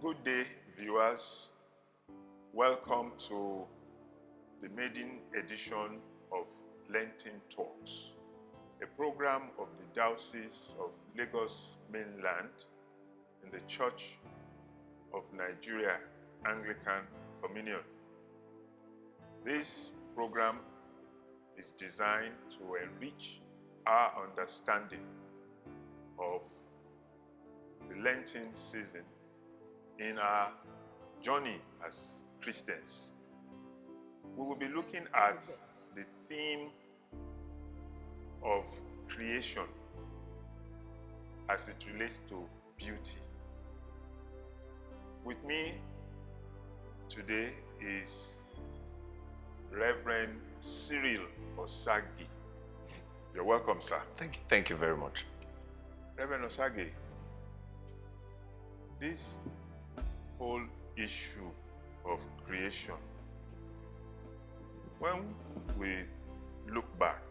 Good day, viewers. Welcome to the maiden edition of Lenten Talks, a program of the Diocese of Lagos Mainland in the Church of Nigeria Anglican Communion. This program is designed to enrich our understanding of the Lenten season in our journey as Christians. We will be looking at the theme of creation as it relates to beauty. With me today is Reverend Cyril OSAGIE. You're welcome, sir. Thank you. Thank you very much. Reverend OSAGIE, this whole issue of creation, when we look back,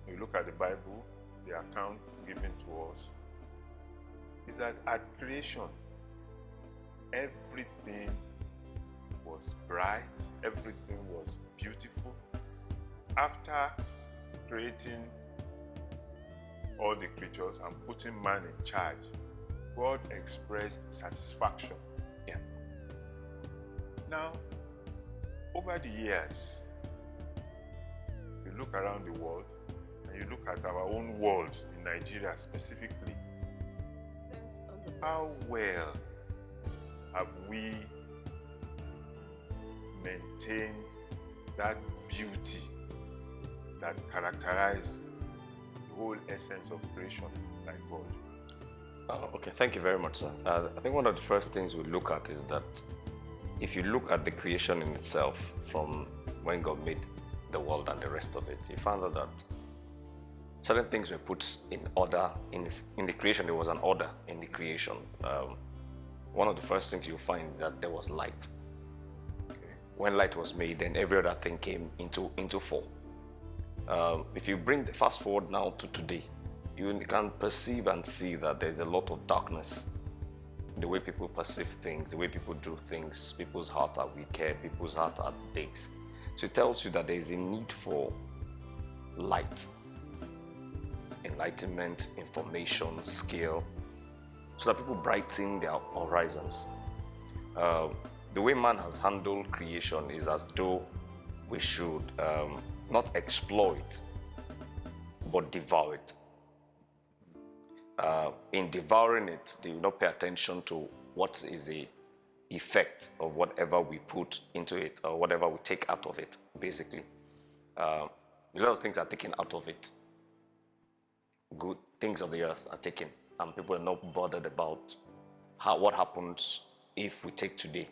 we look at the Bible, the account given to us, is that at creation, everything was bright, everything was beautiful. After creating all the creatures and putting man in charge, God expressed satisfaction. Yeah. Now, over the years, you look around the world and you look at our own world in Nigeria specifically, how well have we maintained that beauty that characterizes the whole essence of creation like God? Okay, thank you very much, sir. I think one of the first things we look at is that if you look at the creation in itself from when God made the world and the rest of it, you found out that certain things were put in order in the creation. There was an order in the creation. One of the first things you find that there was light. Okay. When light was made, then every other thing came into form. If you bring the fast forward now to today, you can perceive and see that there's a lot of darkness. The way people perceive things, the way people do things, people's hearts are wicked, people's hearts are dicks. So it tells you that there's a need for light, enlightenment, information, skill, so that people brighten their horizons. The way man has handled creation is as though we should not exploit, but devour it. In devouring it, they will not pay attention to what is the effect of whatever we put into it or whatever we take out of it, basically. A lot of things are taken out of it. Good things of the earth are taken, and people are not bothered about what happens if we take today.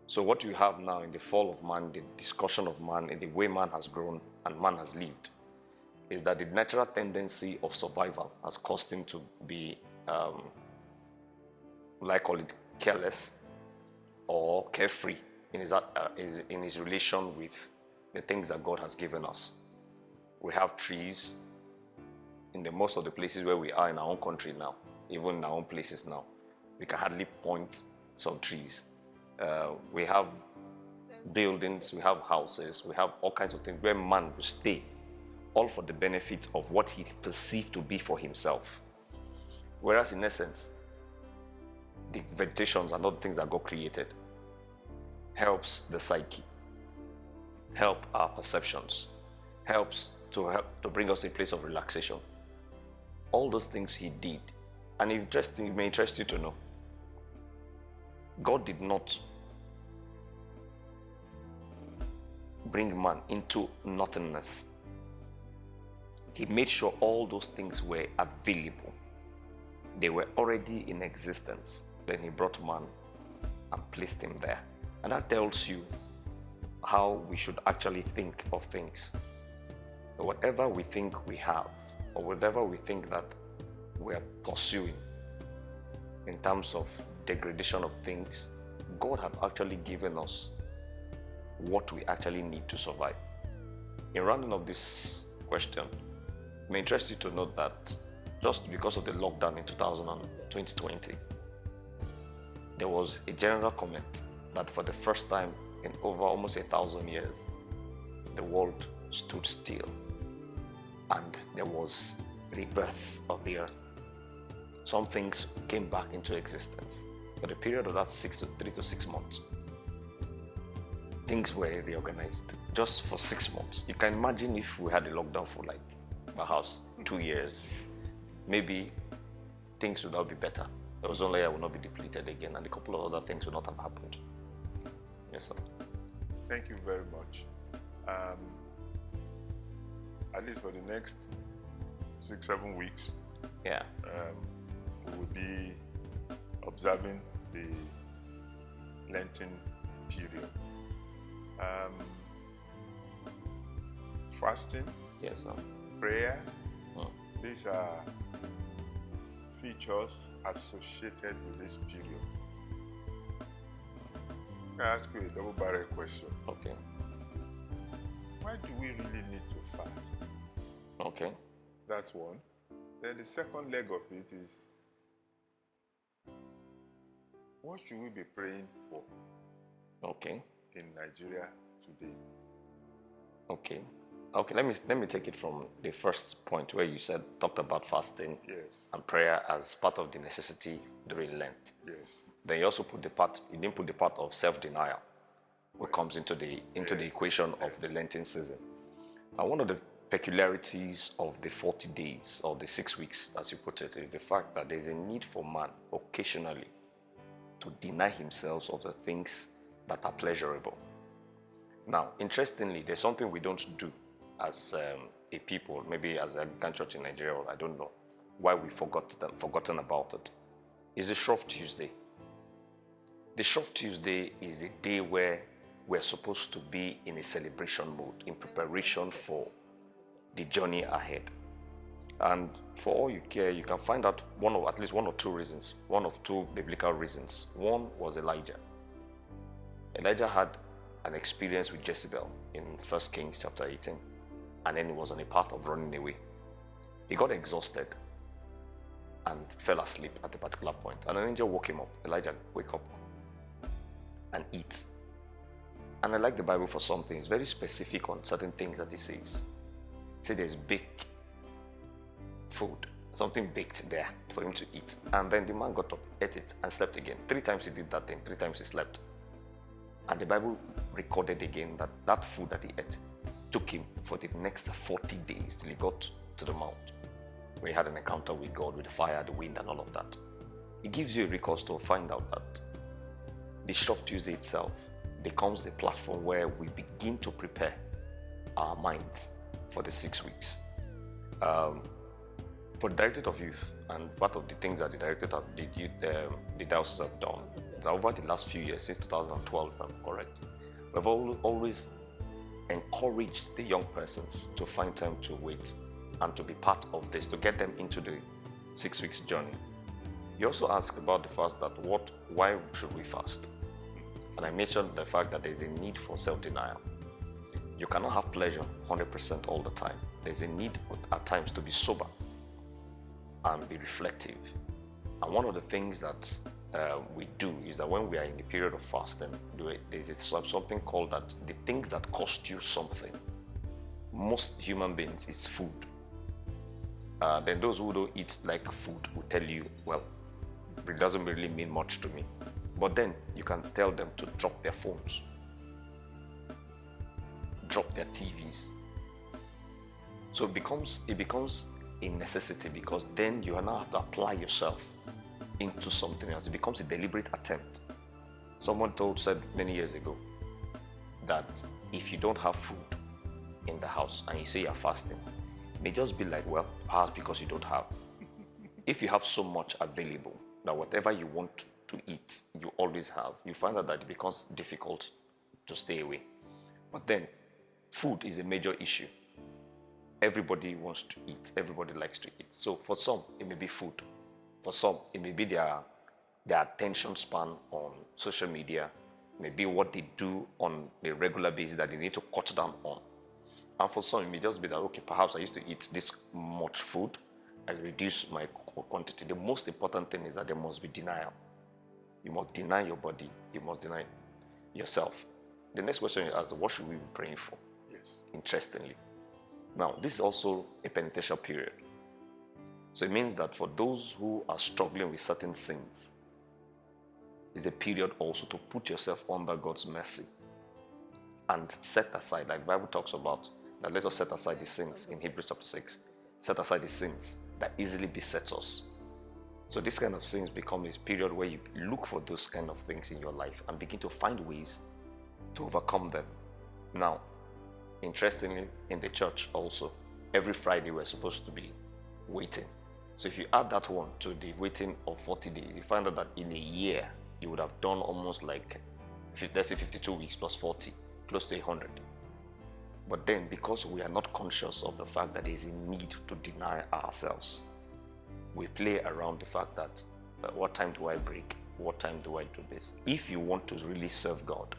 So what you have now in the fall of man, the discussion of man, in the way man has grown and man has lived, is that the natural tendency of survival has caused him to be, I call it, careless or carefree in his relation with the things that God has given us. We have trees in most of the places where we are in our own country now, even in our own places now. We can hardly point some trees. We have buildings, we have houses, we have all kinds of things where man will stay, all for the benefit of what he perceived to be for himself. Whereas in essence, the vegetations are not things that God created. Helps the psyche, help our perceptions, helps to bring us to a place of relaxation. All those things he did. And it may interest you to know, God did not bring man into nothingness. He made sure all those things were available. They were already in existence. Then he brought man and placed him there. And that tells you how we should actually think of things. So whatever we think we have, or whatever we think that we're pursuing in terms of degradation of things, God had actually given us what we actually need to survive. In rounding up this question, it may interest you to note that just because of the lockdown in 2020, there was a general comment that for the first time in over almost 1,000 years, the world stood still and there was rebirth of the earth. Some things came back into existence. For the period of that 3 to 6 months, things were reorganized just for 6 months. You can imagine if we had a lockdown for like perhaps 2 years, maybe things would not be better. The ozone layer will not be depleted again, and a couple of other things would not have happened. Yes, sir. Thank you very much. At least for the next 6-7 weeks, Yeah. we will be observing the Lenten period. Fasting, Yes, sir. prayer, Mm. these are features associated with this period. I ask you a double-barrel question. Okay. Why do we really need to fast? Okay. That's one. Then the second leg of it is, what should we be praying for Okay. in Nigeria today? Okay. Okay. Let me take it from the first point where you talked about fasting Yes, and prayer as part of the necessity during Lent. yes, Then you also you didn't put the part of self-denial, which comes into the Yes, equation of the yes. Lenten season. And one of the peculiarities of the 40 days or the 6 weeks, as you put it, is the fact that there's a need for man occasionally to deny himself of the things that are pleasurable. Now, interestingly, there's something we don't do as a people, maybe as a Anglican church in Nigeria, or I don't know why we forgotten about it. Is the Shrove Tuesday. The Shrove Tuesday is the day where we're supposed to be in a celebration mode, in preparation for the journey ahead. And for all you care, you can find out at least one or two reasons, one of two biblical reasons. One was Elijah. Elijah had an experience with Jezebel in 1 Kings chapter 18, and then he was on a path of running away. He got exhausted and fell asleep at a particular point, and an angel woke him up. Elijah, wake up and eat. And I like the Bible for something. It's very specific on certain things that it says. Say there's baked food, something baked there for him to eat. And then the man got up, ate it, and slept again. 3 times he did that thing, 3 times he slept. And the Bible recorded again that that food that he ate took him for the next 40 days till he got to the mount, where he had an encounter with God, with the fire, the wind, and all of that. It gives you a recourse to find out that the Shrove Tuesday itself becomes the platform where we begin to prepare our minds for the 6 weeks. For the Directorate of Youth, and part of the things that the Directorate of the diocese have done, that over the last few years, since 2012, if I'm correct, we've always encouraged the young persons to find time to wait and to be part of this, to get them into the 6 weeks journey. You also asked about the fast, that why should we fast? And I mentioned the fact that there's a need for self-denial. You cannot have pleasure 100% all the time. There's a need at times to be sober and be reflective. And one of the things that we do is that when we are in the period of fasting, there's something called that the things that cost you something. Most human beings, it's food. Then those who don't eat like food will tell you, well, it doesn't really mean much to me. But then you can tell them to drop their phones, drop their TVs. So it becomes a necessity, because then you now have to apply yourself into something else. It becomes a deliberate attempt. Someone said many years ago that if you don't have food in the house and you say you're fasting, it may just be like, well, perhaps because you don't have. If you have so much available that whatever you want to eat, you always have, you find out that it becomes difficult to stay away. But then, food is a major issue. Everybody wants to eat. Everybody likes to eat. So for some, it may be food. For some, it may be their attention span on social media, maybe what they do on a regular basis that they need to cut down on. And for some, it may just be that, okay, perhaps I used to eat this much food, I reduce my quantity. The most important thing is that there must be denial. You must deny your body. You must deny yourself. The next question is asked, what should we be praying for? Yes. Interestingly. Now, this is also a penitential period. So it means that for those who are struggling with certain sins, it's a period also to put yourself under God's mercy and set aside, like the Bible talks about, that let us set aside the sins in Hebrews chapter 6. Set aside the sins that easily besets us. So this kind of things become this period where you look for those kind of things in your life and begin to find ways to overcome them. Now, interestingly, in the church also, every Friday we're supposed to be waiting. So if you add that one to the waiting of 40 days, you find out that in a year, you would have done almost like, let's say 52 weeks plus 40, close to 100. But then, because we are not conscious of the fact that there is a need to deny ourselves, we play around the fact that, what time do I break? What time do I do this? If you want to really serve God,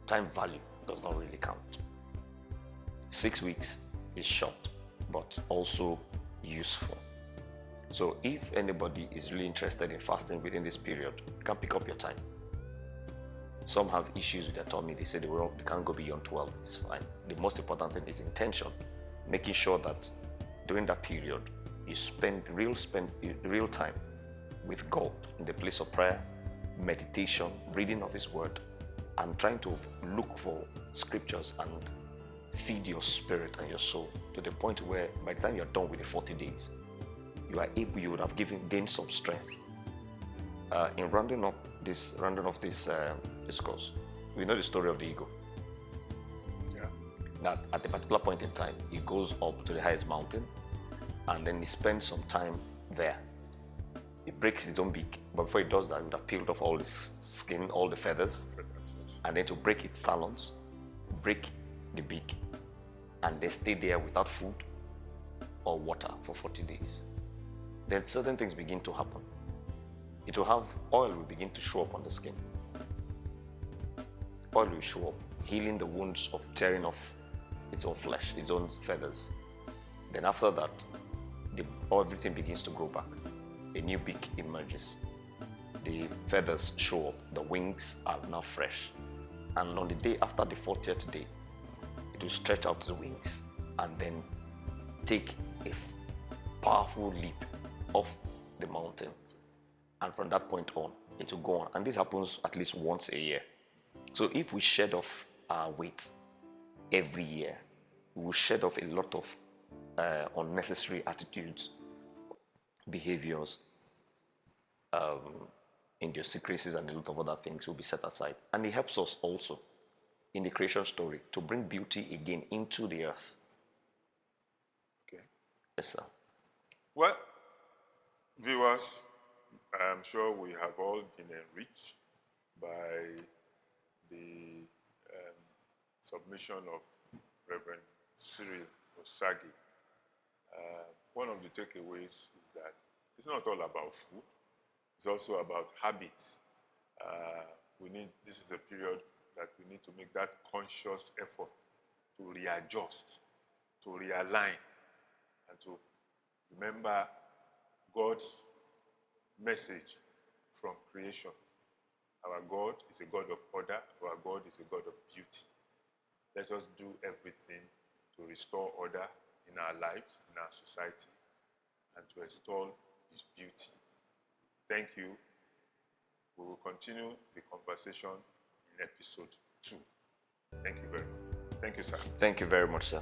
time value does not really count. 6 weeks is short, but also useful. So if anybody is really interested in fasting within this period, you can pick up your time. Some have issues with their tummy. They say they can't go beyond 12. It's fine. The most important thing is intention, making sure that during that period, you spend real time with God in the place of prayer, meditation, reading of His Word, and trying to look for scriptures and feed your spirit and your soul to the point where by the time you're done with the 40 days, you would have gained some strength. In rounding off this discourse, we know the story of the eagle. Yeah. That at a particular point in time, he goes up to the highest mountain, and then he spends some time there. He breaks his own beak, but before he does that, he would have peeled off all his skin, all the feathers, and then to break its talons, break the beak, and they stay there without food or water for 40 days. Then certain things begin to happen. It will have oil will begin to show up on the skin. Oil will show up, healing the wounds of tearing off its own flesh, its own feathers. Then after that, everything begins to grow back. A new beak emerges. The feathers show up. The wings are now fresh. And on the day after the 40th day, it will stretch out the wings and then take a powerful leap off the mountain. And from that point on, it will go on. And this happens at least once a year. So if we shed off our weight every year, we will shed off a lot of unnecessary attitudes, behaviors, idiosyncrasies, and a lot of other things will be set aside. And it helps us also in the creation story to bring beauty again into the earth. Okay. Yes, sir. Well, viewers, I'm sure we have all been enriched by the submission of Reverend Cyril OSAGIE. One of the takeaways is that it's not all about food. It's also about habits. This is a period that we need to make that conscious effort to readjust, to realign, and to remember God's message from creation. Our God is a God of order. Our God is a God of beauty. Let us do everything to restore order in our lives, in our society, and to extol His beauty. Thank you. We will continue the conversation in episode 2. Thank you very much. Thank you, sir. Thank you very much, sir.